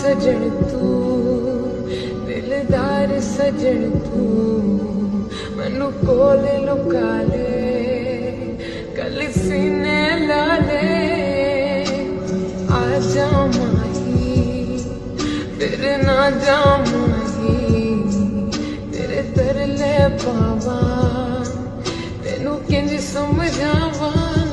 सजन तू, दिलदार सजन तू, मैनू कोले लुका ले, कल सीने ला ले। आजा माही फिर ना जा माही, तेरे तरले पावा, तेनू किंज समझावा।